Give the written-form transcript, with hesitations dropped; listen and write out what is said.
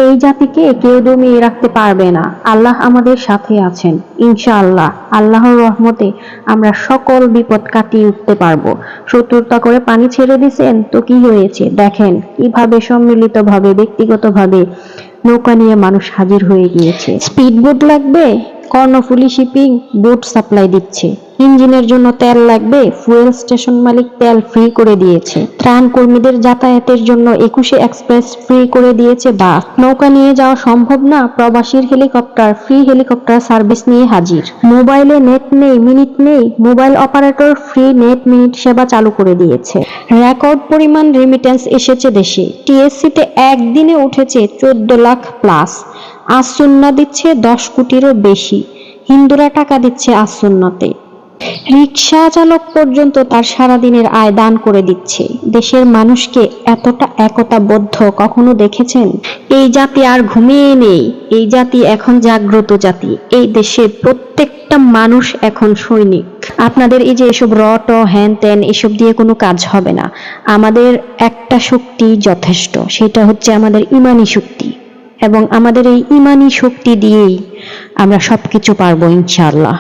এই জাতিকে কেউ দমিয়ে রাখতে পারবে না। আল্লাহ আমাদের সাথে আছেন ইনশাআল্লাহ। আল্লাহর রহমতে আমরা সকল বিপদ কাটিয়ে উঠতে পারবো। শত্রুতা করে পানি ছেড়ে দিছেন তো কি হয়েছে, দেখেন কিভাবে সম্মিলিতভাবে ব্যক্তিগতভাবে নৌকা নিয়ে মানুষ হাজির হয়ে গিয়েছে। স্পিড বোট লাগবে, কর্ণফুলী শিপিং বোট সাপ্লাই দিচ্ছে। ইঞ্জিনের জন্য তেল লাগবে, ফুয়েল স্টেশন মালিক তেল ফ্রি করে দিয়েছে। ত্রাণ কর্মীদের যাতায়াতের জন্য 21 এক্সপ্রেস ফ্রি করে দিয়েছে বাস। নৌকা নিয়ে যাওয়া সম্ভব না, প্রবাসীর হেলিকপ্টার ফ্রি হেলিকপ্টার সার্ভিস নিয়ে হাজির। মোবাইলে নেট নেই, মিনিট নেই, mobile operator free net minute সেবা চালু করে দিয়েছে। রেকর্ড পরিমাণ রেমিটেন্স এসেছে দেশে। টিএসসিতে একদিনে উঠেছে 14 লাখ প্লাস। আসুন্না দিচ্ছে 10 কোটিরও বেশি। হিন্দুরা টাকা দিচ্ছে আসুন্নাতে। রিকশা চালক পর্যন্ত তার সারাদিনের আয় দান করে দিচ্ছে। দেশের মানুষকে এতটা একতাবদ্ধ কখনো দেখেছেন? এই জাতি আর ঘুমিয়ে নেই। এই জাতি এখন জাগ্রত জাতি। এই দেশের প্রত্যেকটা মানুষ এখন সৈনিক। আপনাদের এই যে এসব রট হ্যান ত্যান এসব দিয়ে কোনো কাজ হবে না। আমাদের একটা শক্তি যথেষ্ট, সেটা হচ্ছে আমাদের ইমানি শক্তি। এবং আমাদের এই ইমানি শক্তি দিয়েই আমরা সবকিছু পারবো ইনশাআল্লাহ।